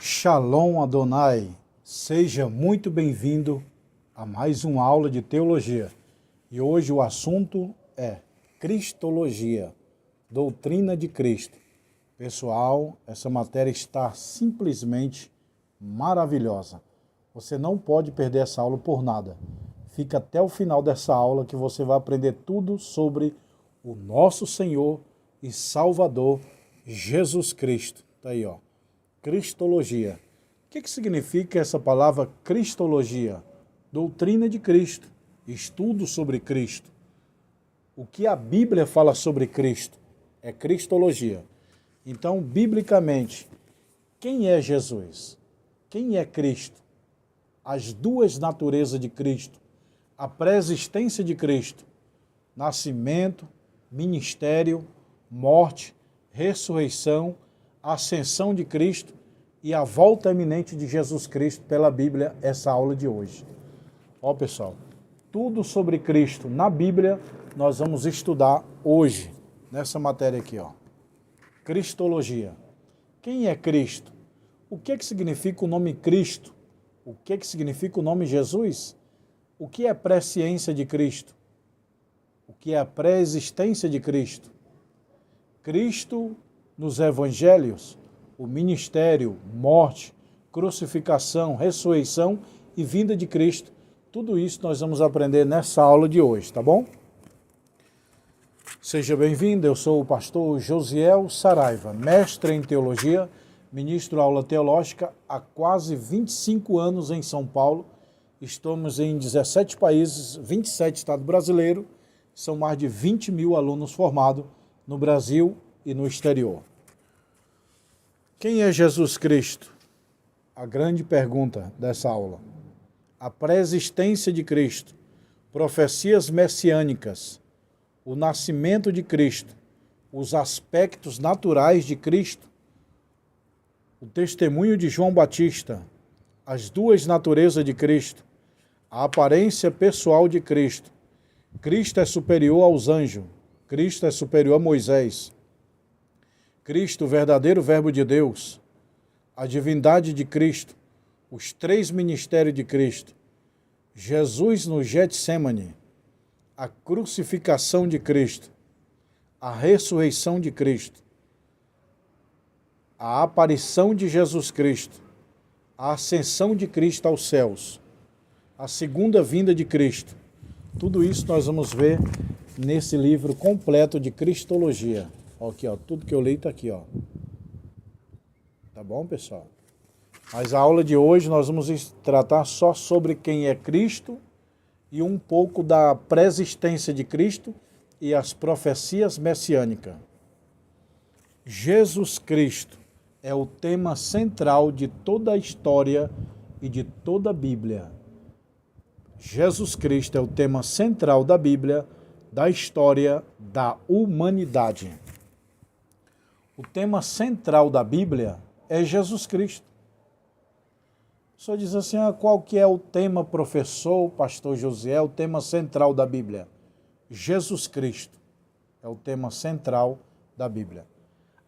Shalom Adonai, seja muito bem-vindo a mais uma aula de teologia. E hoje o assunto é Cristologia, doutrina de Cristo. Pessoal, essa matéria está simplesmente maravilhosa. Você não pode perder essa aula por nada. Fica até o final dessa aula que você vai aprender tudo sobre o nosso Senhor e Salvador Jesus Cristo. Tá aí, ó. Cristologia. O que significa essa palavra Cristologia? Doutrina de Cristo, estudo sobre Cristo. O que a Bíblia fala sobre Cristo é Cristologia. Então, biblicamente, quem é Jesus? Quem é Cristo? As duas naturezas de Cristo, a pré-existência de Cristo, nascimento, ministério, morte, ressurreição, ascensão de Cristo e a volta iminente de Jesus Cristo pela Bíblia, essa aula de hoje. Ó pessoal, tudo sobre Cristo na Bíblia nós vamos estudar hoje, nessa matéria aqui, ó. Cristologia. Quem é Cristo? O que significa o nome Cristo? O que significa o nome Jesus? O que é presciência de Cristo? O que é a pré-existência de Cristo? Cristo nos evangelhos, o ministério, morte, crucificação, ressurreição e vinda de Cristo. Tudo isso nós vamos aprender nessa aula de hoje, tá bom? Seja bem-vindo, eu sou o pastor Josiel Saraiva, mestre em teologia, ministro aula teológica há quase 25 anos em São Paulo. Estamos em 17 países, 27 estados brasileiros, são mais de 20 mil alunos formados no Brasil e no exterior. Quem é Jesus Cristo? A grande pergunta dessa aula. A pré-existência de Cristo, profecias messiânicas, o nascimento de Cristo, os aspectos naturais de Cristo, o testemunho de João Batista, as duas naturezas de Cristo, a aparência pessoal de Cristo. Cristo é superior aos anjos, Cristo é superior a Moisés. Cristo, o verdadeiro verbo de Deus, a divindade de Cristo, os três ministérios de Cristo, Jesus no Getsemane, a crucificação de Cristo, a ressurreição de Cristo, a aparição de Jesus Cristo, a ascensão de Cristo aos céus, a segunda vinda de Cristo. Tudo isso nós vamos ver nesse livro completo de Cristologia. Aqui, ó, tudo que eu leio está aqui, ó. Tá bom, pessoal? Mas a aula de hoje nós vamos tratar só sobre quem é Cristo e um pouco da pré-existência de Cristo e as profecias messiânicas. Jesus Cristo é o tema central de toda a história e de toda a Bíblia. Jesus Cristo é o tema central da Bíblia, da história, da humanidade. O tema central da Bíblia é Jesus Cristo. O senhor diz assim, qual que é o tema, professor, pastor José, o tema central da Bíblia? Jesus Cristo é o tema central da Bíblia.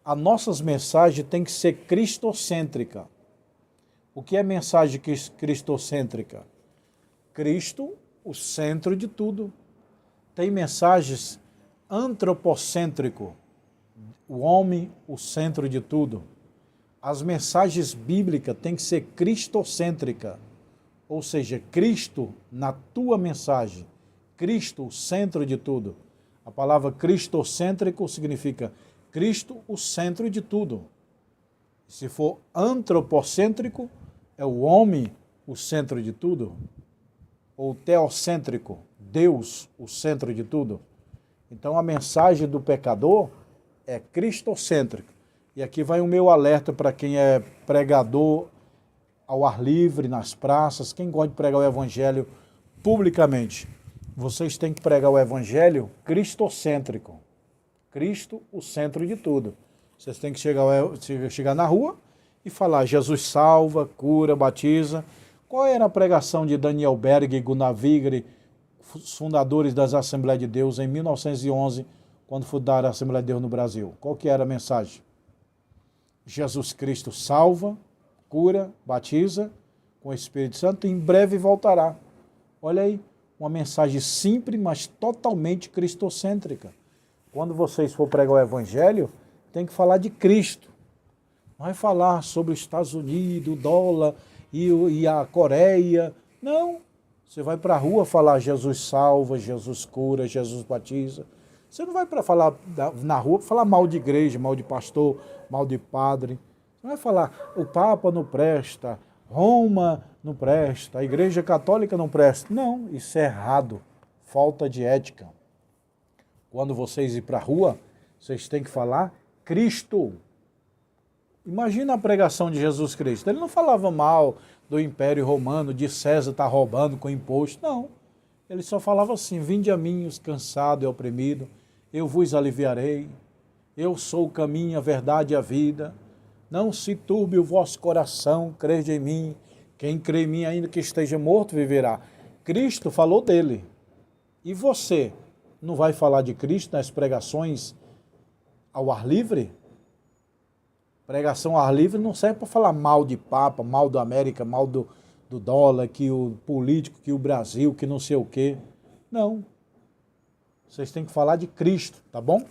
As nossas mensagens têm que ser cristocêntrica. O que é mensagem cristocêntrica? Cristo, o centro de tudo. Tem mensagens antropocêntrico, o homem, o centro de tudo. As mensagens bíblicas têm que ser cristocêntricas, ou seja, Cristo na tua mensagem, Cristo, o centro de tudo. A palavra cristocêntrico significa Cristo, o centro de tudo. Se for antropocêntrico, é o homem, o centro de tudo. Ou teocêntrico, Deus, o centro de tudo. Então a mensagem do pecador é cristocêntrica. E aqui vai o meu alerta para quem é pregador ao ar livre, nas praças, quem gosta de pregar o evangelho publicamente. Vocês têm que pregar o evangelho cristocêntrico. Cristo, o centro de tudo. Vocês têm que chegar na rua e falar, Jesus salva, cura, batiza. Qual era a pregação de Daniel Berg e Gunnar Vigre, fundadores das Assembleias de Deus, em 1911, quando fundaram a Assembleia de Deus no Brasil? Qual que era a mensagem? Jesus Cristo salva, cura, batiza com o Espírito Santo e em breve voltará. Olha aí, uma mensagem simples, mas totalmente cristocêntrica. Quando vocês for pregar o Evangelho, tem que falar de Cristo. Não vai falar sobre os Estados Unidos, o dólar e a Coreia. Não. Você vai para a rua falar Jesus salva, Jesus cura, Jesus batiza. Você não vai para falar na rua para falar mal de igreja, mal de pastor, mal de padre. Você não vai falar o Papa não presta, Roma não presta, a Igreja Católica não presta. Não, isso é errado. Falta de ética. Quando vocês ir para a rua, vocês têm que falar Cristo. Imagina a pregação de Jesus Cristo. Ele não falava mal do Império Romano, de César estar roubando com imposto. Não. Ele só falava assim: vinde a mim os cansados e oprimidos, eu vos aliviarei. Eu sou o caminho, a verdade e a vida. Não se turbe o vosso coração, crede em mim. Quem crê em mim, ainda que esteja morto, viverá. Cristo falou dele. E você não vai falar de Cristo nas pregações ao ar livre? Pregação ao ar livre não serve para falar mal de Papa, mal da América, mal do dólar, que o político, que o Brasil, que não sei o quê. Não. Vocês têm que falar de Cristo, tá bom?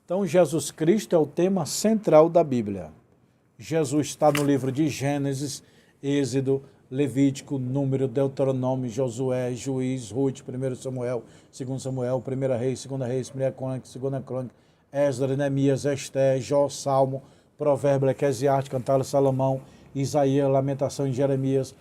Então, Jesus Cristo é o tema central da Bíblia. Jesus está no livro de Gênesis, Êxodo, Levítico, Número, Deuteronômio, Josué, Juiz, Ruth, 1 Samuel, 2 Samuel, 1 Reis, 2 Reis, 1 Crônica, 2 Crônica, Esdras, Neemias, Esté, Jó, Salmo, Provérbio, Eclesiastes, Cantares, Salomão, Isaías, Lamentação de Jeremias,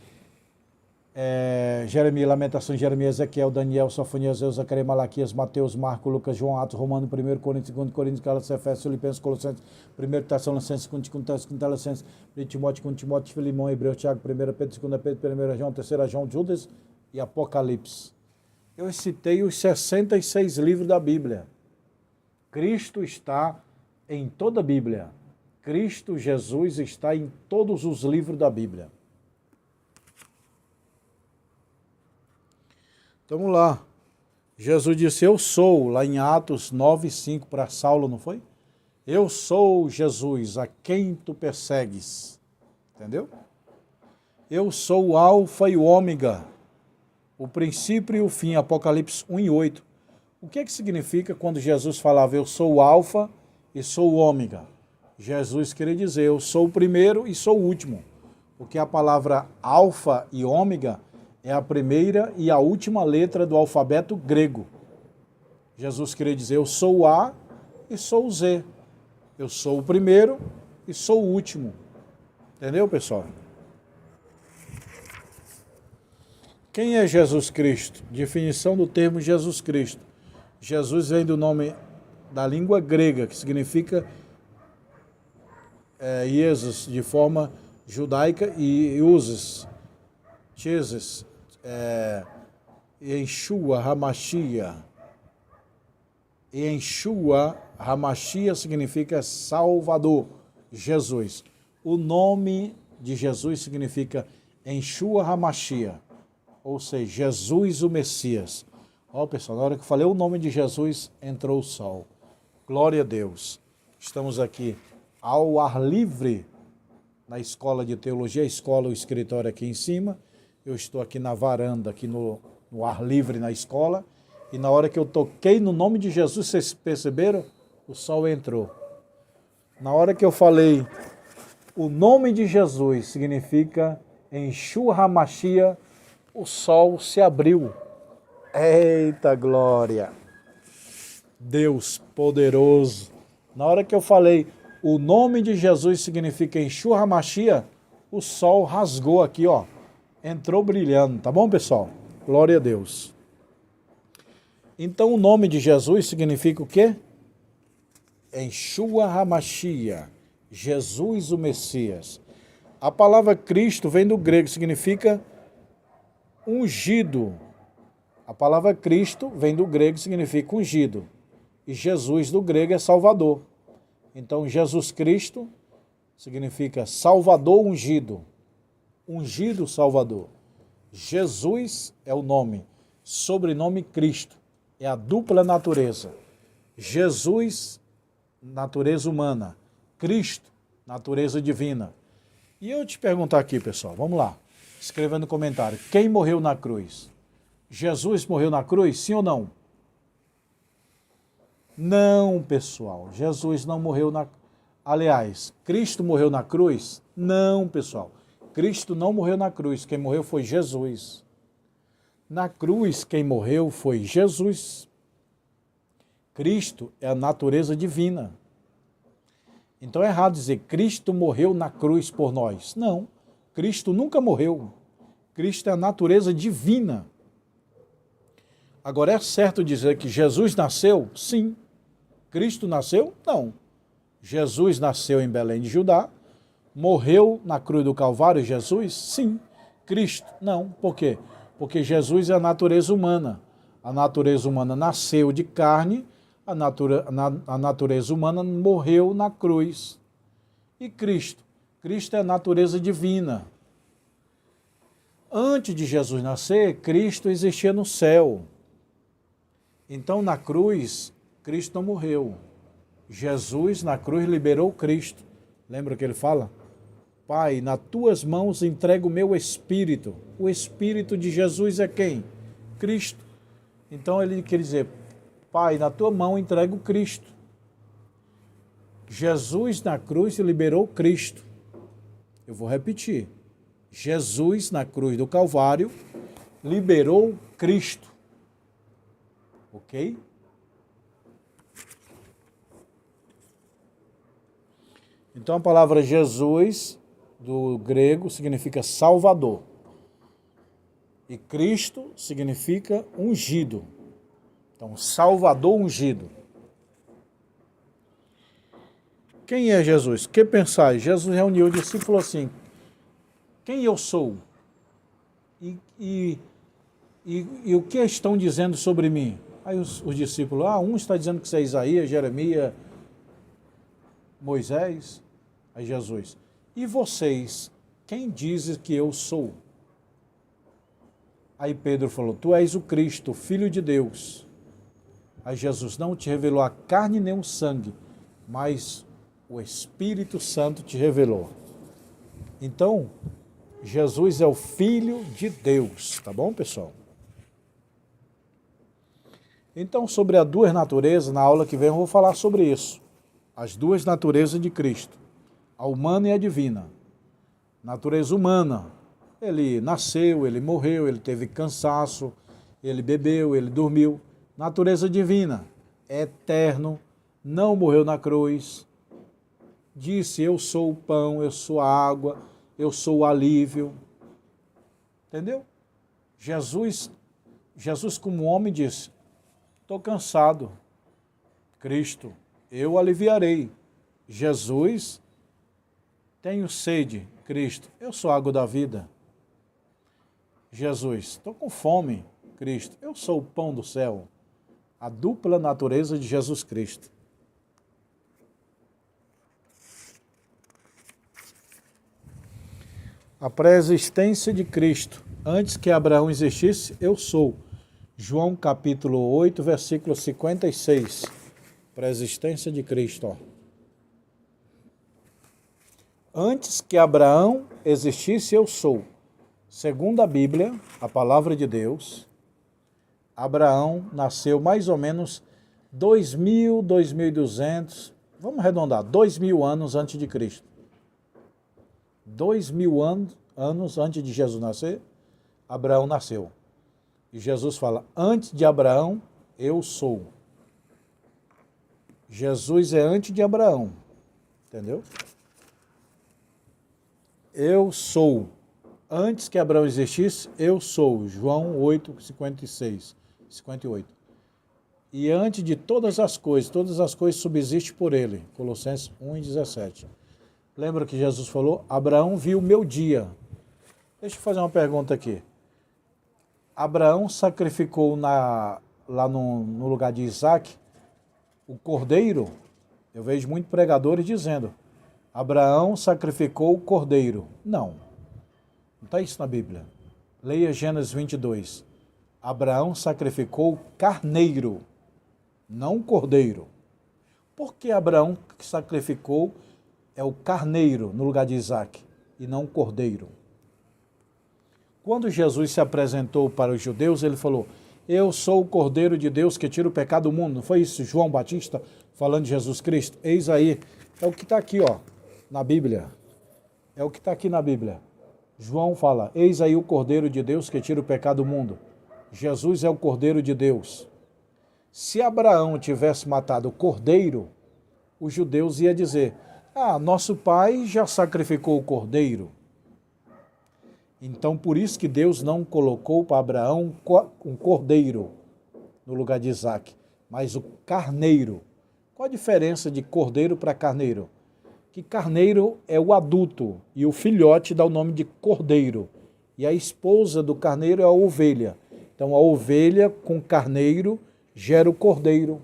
Lamentação de Jeremias, Ezequiel, Daniel, Sofonias, Zacarias, Malaquias, Mateus, Marcos, Lucas, João, Atos, Romano, 1 Coríntios, 2 Coríntios, Gálatas, Efésios, Filipenses, Colossenses, 1 Tessalonicenses, 2 Tessalonicenses, 1 Timóteo, 2 Timóteo, Filimão, Hebreu, Tiago, 1 Pedro, 2 Pedro, 1 João, 3 João, Judas e Apocalipse. Eu citei os 66 livros da Bíblia. Cristo está em toda a Bíblia. Cristo Jesus está em todos os livros da Bíblia. Então, vamos lá. Jesus disse, eu sou, lá em Atos 9:5 para Saulo, não foi? Eu sou Jesus, a quem tu persegues. Entendeu? Eu sou o alfa e o ômega, o princípio e o fim, Apocalipse 1:8. O que é que significa quando Jesus falava, eu sou o alfa e sou o ômega? Jesus queria dizer, eu sou o primeiro e sou o último. Porque a palavra alfa e ômega é a primeira e a última letra do alfabeto grego. Jesus queria dizer, eu sou o A e sou o Z. Eu sou o primeiro e sou o último. Entendeu, pessoal? Quem é Jesus Cristo? Definição do termo Jesus Cristo. Jesus vem do nome da língua grega, que significa Jesus, de forma judaica, e uses, Jesus, Yeshua HaMashiach. Yeshua HaMashiach significa Salvador, Jesus. O nome de Jesus significa Yeshua HaMashiach, ou seja, Jesus o Messias. Ó, pessoal, na hora que eu falei o nome de Jesus, entrou o sol. Glória a Deus. Estamos aqui ao ar livre na escola de teologia, a escola, o escritório aqui em cima. Eu estou aqui na varanda, aqui no ar livre na escola. E na hora que eu toquei no nome de Jesus, vocês perceberam? O sol entrou. Na hora que eu falei o nome de Jesus, significa Yeshua HaMashiach, o sol se abriu. Eita glória! Deus poderoso. Na hora que eu falei o nome de Jesus significa Yeshua HaMashiach, o sol rasgou aqui, ó. Entrou brilhando, tá bom, pessoal? Glória a Deus. Então o nome de Jesus significa o quê? Yeshua HaMashiach, Jesus o Messias. A palavra Cristo vem do grego, significa ungido. A palavra Cristo vem do grego, significa ungido. E Jesus do grego é Salvador. Então Jesus Cristo significa Salvador ungido. Ungido Salvador. Jesus é o nome, sobrenome Cristo. É a dupla natureza. Jesus, natureza humana. Cristo, natureza divina. E eu te perguntar aqui, pessoal, vamos lá. Escreva no comentário. Quem morreu na cruz? Jesus morreu na cruz, sim ou não? Não, pessoal. Jesus não morreu na... Aliás, Cristo morreu na cruz? Não, pessoal. Cristo não morreu na cruz. Quem morreu foi Jesus. Na cruz, quem morreu foi Jesus. Cristo é a natureza divina. Então é errado dizer Cristo morreu na cruz por nós. Não. Cristo nunca morreu. Cristo é a natureza divina. Agora, é certo dizer que Jesus nasceu? Sim. Cristo nasceu? Não. Jesus nasceu em Belém de Judá. Morreu na cruz do Calvário, Jesus? Sim. Cristo? Não. Por quê? Porque Jesus é a natureza humana. A natureza humana nasceu de carne, a natureza humana morreu na cruz. E Cristo? Cristo é a natureza divina. Antes de Jesus nascer, Cristo existia no céu. Então, na cruz, Cristo não morreu. Jesus, na cruz, liberou Cristo. Lembra que ele fala? Pai, nas tuas mãos entrego o meu espírito. O espírito de Jesus é quem? Cristo. Então, ele quer dizer, Pai, na tua mão entrego Cristo. Jesus, na cruz, liberou Cristo. Eu vou repetir. Jesus, na cruz do Calvário, liberou Cristo. Ok? Então a palavra Jesus, do grego, significa Salvador. E Cristo significa ungido. Então, Salvador ungido. Quem é Jesus? Que pensais? Jesus reuniu os discípulos e falou assim, quem eu sou? E o que estão dizendo sobre mim? Aí os discípulos, um está dizendo que você é Isaías, Jeremias, Moisés. Aí Jesus, e vocês, quem dizem que eu sou? Aí Pedro falou, tu és o Cristo, Filho de Deus. Aí Jesus, não te revelou a carne nem o sangue, mas o Espírito Santo te revelou. Então, Jesus é o Filho de Deus, tá bom, pessoal? Então, sobre as duas naturezas, na aula que vem eu vou falar sobre isso. As duas naturezas de Cristo, a humana e a divina. Natureza humana, ele nasceu, ele morreu, ele teve cansaço, ele bebeu, ele dormiu. Natureza divina, é eterno, não morreu na cruz. Disse, eu sou o pão, eu sou a água, eu sou o alívio. Entendeu? Jesus como homem disse, estou cansado. Cristo, eu aliviarei. Jesus, tenho sede. Cristo, eu sou a água da vida. Jesus, estou com fome. Cristo, eu sou o pão do céu. A dupla natureza de Jesus Cristo. A pré-existência de Cristo. Antes que Abraão existisse, eu sou. João capítulo 8, versículo 56. Pré-existência de Cristo. Ó. Antes que Abraão existisse, eu sou. Segundo a Bíblia, a palavra de Deus, Abraão nasceu mais ou menos 2.000, 2.200, vamos arredondar, 2.000 anos antes de Cristo. 2.000 anos antes de Jesus nascer, Abraão nasceu. E Jesus fala, antes de Abraão, eu sou. Jesus é antes de Abraão, entendeu? Eu sou. Antes que Abraão existisse, eu sou. João 8, 56, 58. E antes de todas as coisas subsistem por ele. Colossenses 1 e 17. Lembra que Jesus falou? Abraão viu o meu dia. Deixa eu fazer uma pergunta aqui. Abraão sacrificou lá no lugar de Isaac o cordeiro? Eu vejo muitos pregadores dizendo, Abraão sacrificou o cordeiro. Não está isso na Bíblia. Leia Gênesis 22. Abraão sacrificou o carneiro, não o cordeiro. Por que Abraão sacrificou o carneiro no lugar de Isaac? e não cordeiro. Quando Jesus se apresentou para os judeus, ele falou: eu sou o Cordeiro de Deus que tira o pecado do mundo. Não foi isso João Batista falando de Jesus Cristo? Eis aí, é o que está aqui, ó, na Bíblia. É o que está aqui na Bíblia. João fala: eis aí o Cordeiro de Deus que tira o pecado do mundo. Jesus é o Cordeiro de Deus. Se Abraão tivesse matado o cordeiro, os judeus iam dizer: nosso pai já sacrificou o cordeiro. Então, por isso que Deus não colocou para Abraão um cordeiro no lugar de Isaac, mas o carneiro. Qual a diferença de cordeiro para carneiro? Que carneiro é o adulto e o filhote dá o nome de cordeiro. E a esposa do carneiro é a ovelha. Então, a ovelha com carneiro gera o cordeiro.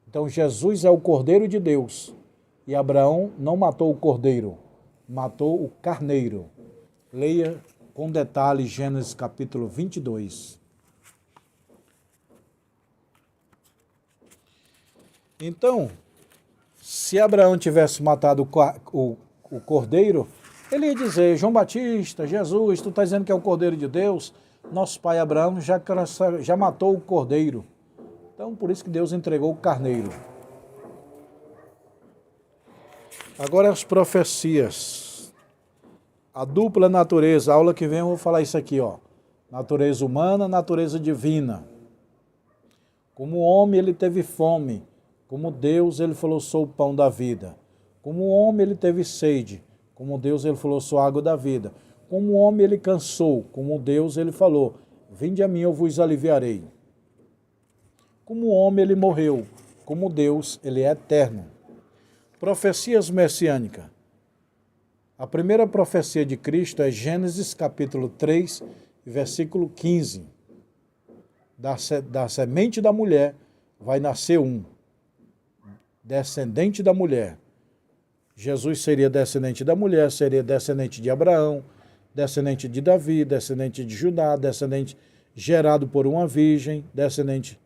Então, Jesus é o Cordeiro de Deus. E Abraão não matou o cordeiro, matou o carneiro. Leia com detalhe Gênesis capítulo 22. Então, se Abraão tivesse matado o cordeiro, ele ia dizer: João Batista, Jesus, tu está dizendo que é o Cordeiro de Deus? Nosso pai Abraão já matou o cordeiro. Então, por isso que Deus entregou o carneiro. Agora as profecias. A dupla natureza, a aula que vem eu vou falar isso aqui, ó. Natureza humana, natureza divina. Como homem ele teve fome, como Deus ele falou: sou o pão da vida. Como homem ele teve sede, como Deus ele falou: sou a água da vida. Como homem ele cansou, como Deus ele falou: vinde a mim, eu vos aliviarei. Como homem ele morreu, como Deus ele é eterno. Profecias messiânicas. A primeira profecia de Cristo é Gênesis capítulo 3, versículo 15. Da semente da mulher vai nascer um, descendente da mulher. Jesus seria descendente da mulher, seria descendente de Abraão, descendente de Davi, descendente de Judá, descendente gerado por uma virgem, descendente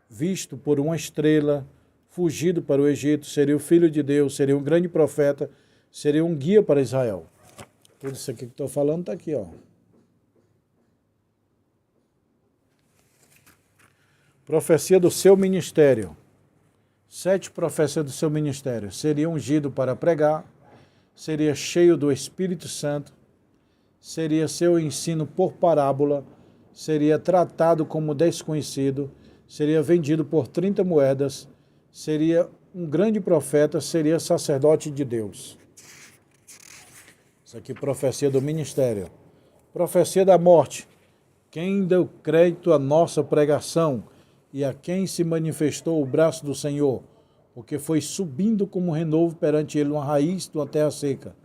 visto por uma estrela, fugido para o Egito, seria o Filho de Deus, seria um grande profeta, seria um guia para Israel. Tudo isso aqui que estou falando está aqui, ó. Profecia do seu ministério. 7 profecias do seu ministério. Seria ungido para pregar, seria cheio do Espírito Santo, seria seu ensino por parábola, seria tratado como desconhecido, seria vendido por 30 moedas, seria um grande profeta, seria sacerdote de Deus. Isso aqui é profecia do ministério. Profecia da morte. Quem deu crédito à nossa pregação e a quem se manifestou o braço do Senhor, porque foi subindo como renovo perante ele uma raiz de uma terra seca.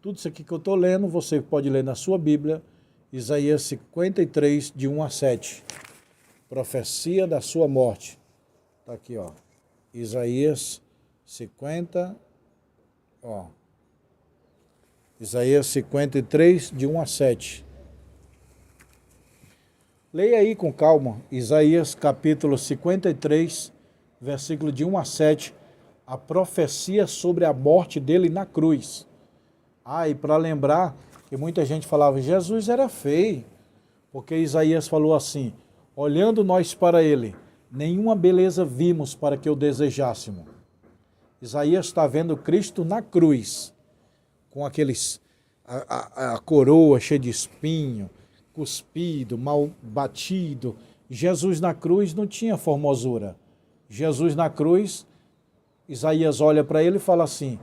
Tudo isso aqui que eu estou lendo, você pode ler na sua Bíblia, Isaías 53, de 1 a 7. Profecia da sua morte. Está aqui, ó. Isaías 50, ó. Isaías 53, de 1 a 7. Leia aí com calma, Isaías capítulo 53, versículo de 1 a 7, a profecia sobre a morte dele na cruz. E para lembrar que muita gente falava, Jesus era feio, porque Isaías falou assim, olhando nós para ele, nenhuma beleza vimos para que o desejássemos. Isaías está vendo Cristo na cruz, com aqueles, a coroa cheia de espinho, cuspido, mal batido. Jesus na cruz não tinha formosura. Jesus na cruz, Isaías olha para ele e fala assim,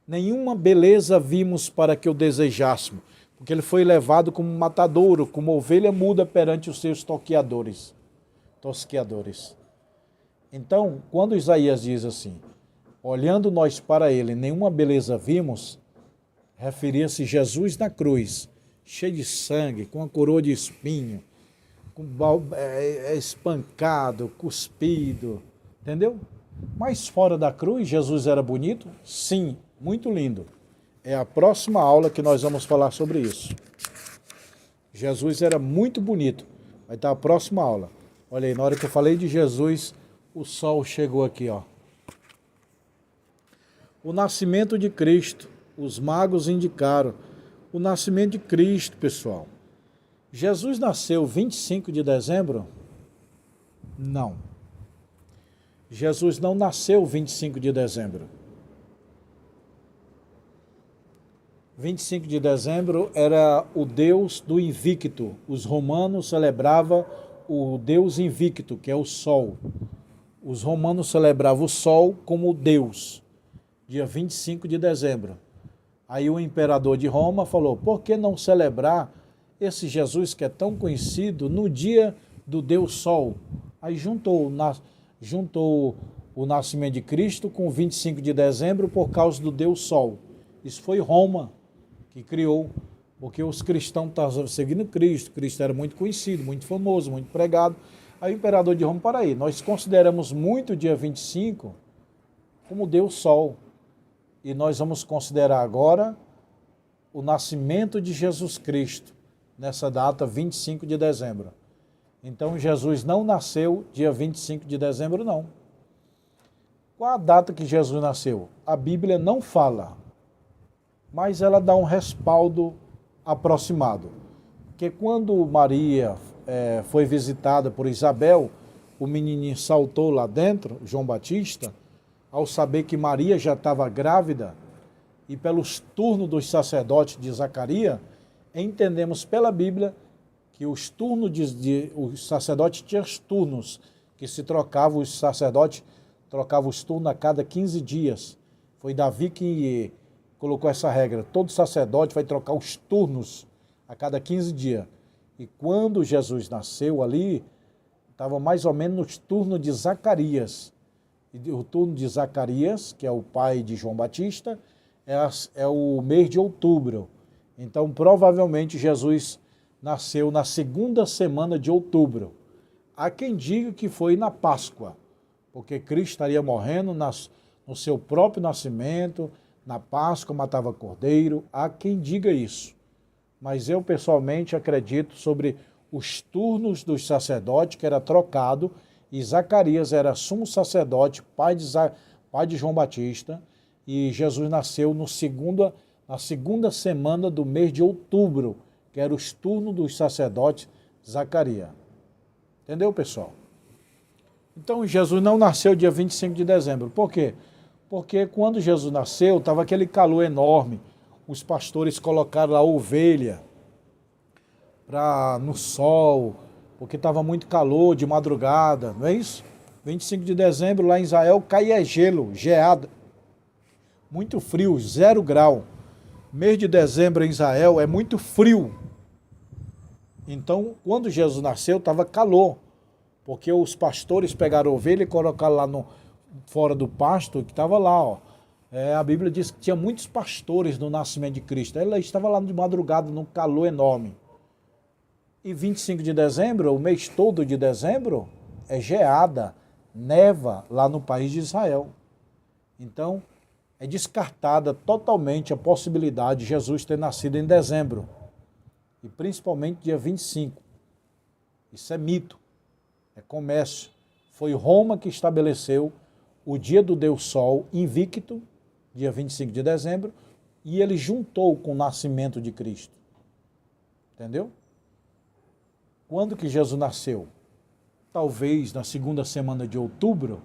nenhuma beleza vimos para que o desejássemos, porque ele foi levado como matadouro, como ovelha muda perante os seus tosqueadores. Então, quando Isaías diz assim, olhando nós para ele, nenhuma beleza vimos, referia-se Jesus na cruz, cheio de sangue, com a coroa de espinho, espancado, cuspido, entendeu? Mas fora da cruz, Jesus era bonito? Sim, muito lindo. É a próxima aula que nós vamos falar sobre isso. Jesus era muito bonito. Vai estar a próxima aula. Olha aí, na hora que eu falei de Jesus, o sol chegou aqui, ó. O nascimento de Cristo Os magos indicaram o nascimento de Cristo, pessoal. Jesus nasceu 25 de dezembro? Não. Jesus não nasceu 25 de dezembro. 25 de dezembro era o Deus do invicto. Os romanos celebravam o Deus invicto, que é o Sol. Os romanos celebravam o Sol como Deus, dia 25 de dezembro. Aí o imperador de Roma falou, por que não celebrar esse Jesus que é tão conhecido no dia do Deus Sol? Aí juntou o nascimento de Cristo com 25 de dezembro por causa do Deus Sol. Isso foi Roma que criou, porque os cristãos estavam seguindo Cristo. Cristo era muito conhecido, muito famoso, muito pregado. Aí o imperador de Roma, para aí, nós consideramos muito o dia 25 como Deus Sol. E nós vamos considerar agora o nascimento de Jesus Cristo, nessa data 25 de dezembro. Então Jesus não nasceu dia 25 de dezembro, não. Qual a data que Jesus nasceu? A Bíblia não fala, mas ela dá um respaldo aproximado. Porque quando Maria foi visitada por Isabel, o menininho saltou lá dentro, João Batista, ao saber que Maria já estava grávida, e pelos turnos dos sacerdotes de Zacarias, entendemos pela Bíblia que os turnos os sacerdotes tinham os turnos, que se trocavam, os sacerdotes trocavam os turnos a cada 15 dias. Foi Davi que colocou essa regra, todo sacerdote vai trocar os turnos a cada 15 dias. E quando Jesus nasceu ali, estava mais ou menos no turno de Zacarias. E o turno de Zacarias, que é o pai de João Batista, é o mês de outubro. Então, provavelmente, Jesus nasceu na segunda semana de outubro. Há quem diga que foi na Páscoa, porque Cristo estaria morrendo no seu próprio nascimento, na Páscoa matava cordeiro. Há quem diga isso. Mas eu, pessoalmente, acredito sobre os turnos dos sacerdotes, que era trocado, e Zacarias era sumo sacerdote, pai de João Batista, e Jesus nasceu na segunda semana do mês de outubro, que era os turnos dos sacerdotes Zacarias. Entendeu, pessoal? Então, Jesus não nasceu dia 25 de dezembro. Por quê? Porque quando Jesus nasceu, estava aquele calor enorme. Os pastores colocaram a ovelha no sol, porque estava muito calor de madrugada, não é isso? 25 de dezembro, lá em Israel, caía gelo, geada, muito frio, 0 grau. Mês de dezembro em Israel é muito frio. Então, quando Jesus nasceu, estava calor, porque os pastores pegaram a ovelha e colocaram lá fora do pasto, que estava lá, ó. A Bíblia diz que tinha muitos pastores no nascimento de Cristo. Ela estava lá de madrugada, num calor enorme. E 25 de dezembro, o mês todo de dezembro, é geada, neva lá no país de Israel. Então, é descartada totalmente a possibilidade de Jesus ter nascido em dezembro. E principalmente dia 25. Isso é mito, é comércio. Foi Roma que estabeleceu o dia do Deus Sol invicto, dia 25 de dezembro, e ele juntou com o nascimento de Cristo. Entendeu? Quando que Jesus nasceu? Talvez na segunda semana de outubro.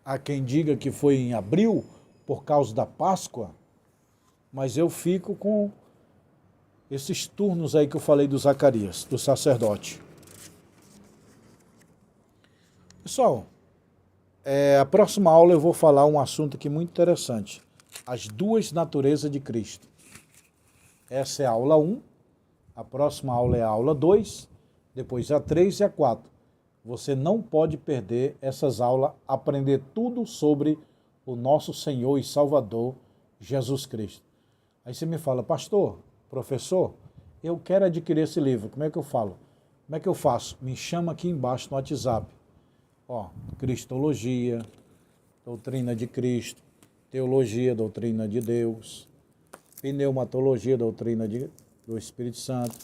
Há quem diga que foi em abril, por causa da Páscoa. Mas eu fico com esses turnos aí que eu falei do Zacarias, do sacerdote. Pessoal, a próxima aula eu vou falar um assunto aqui muito interessante. As duas naturezas de Cristo. Essa é a aula 1. A próxima aula é a aula 2, depois a 3 e a 4. Você não pode perder essas aulas, aprender tudo sobre o nosso Senhor e Salvador, Jesus Cristo. Aí você me fala, pastor, professor, eu quero adquirir esse livro, como é que eu falo? Como é que eu faço? Me chama aqui embaixo no WhatsApp. Ó, Cristologia, doutrina de Cristo, teologia, doutrina de Deus, pneumatologia, doutrina do Espírito Santo,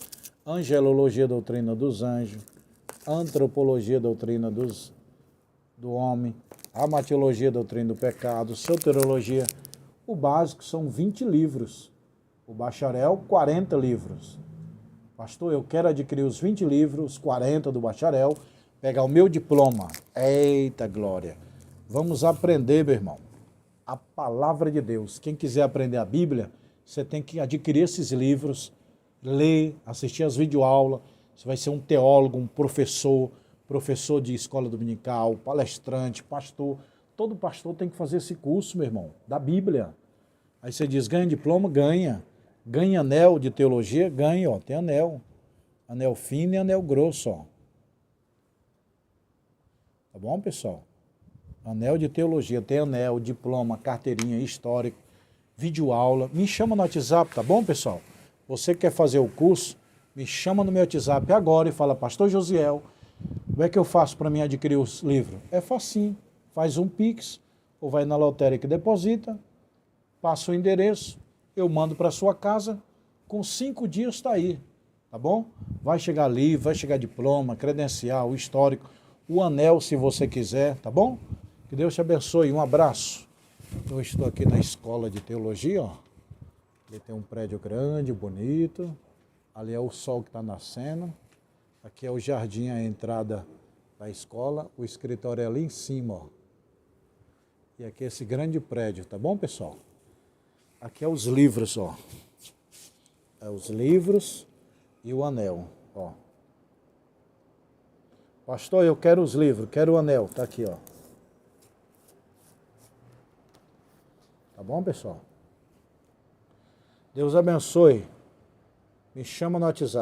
angelologia, doutrina dos anjos, antropologia, doutrina do homem, amatiologia, doutrina do pecado, soteriologia, O básico são 20 livros. O bacharel, 40 livros. Pastor, eu quero adquirir os 20 livros, 40 do bacharel, pegar o meu diploma. Eita glória! Vamos aprender, meu irmão, a palavra de Deus. Quem quiser aprender a Bíblia, você tem que adquirir esses livros, ler, assistir as videoaulas. Você vai ser um teólogo, um professor de escola dominical, palestrante, pastor. Todo pastor tem que fazer esse curso, meu irmão, da Bíblia. Aí você diz, ganha diploma? Ganha. Ganha anel de teologia? Ganha, ó, tem anel. Anel fino e anel grosso, ó. Tá bom, pessoal? Anel de teologia, tem anel, diploma, carteirinha, histórico, videoaula. Me chama no WhatsApp, tá bom, pessoal? Você quer fazer o curso? Me chama no meu WhatsApp agora e fala, Pastor Josiel, como é que eu faço para mim adquirir os livros? É facinho, faz um Pix, ou vai na lotérica e deposita, passa o endereço, eu mando para sua casa, com 5 dias está aí, tá bom? Vai chegar livro, vai chegar diploma, credencial, histórico, o anel se você quiser, tá bom? Que Deus te abençoe, um abraço. Eu estou aqui na escola de teologia, ó. Ali tem um prédio grande, bonito. Ali é o sol que está nascendo. Aqui é o jardim, a entrada da escola. O escritório é ali em cima, ó. E aqui é esse grande prédio, tá bom, pessoal? Aqui é os livros, ó. É os livros e o anel, ó. Pastor, eu quero os livros, quero o anel, tá aqui, ó. Tá bom, pessoal? Deus abençoe. Me chama no WhatsApp.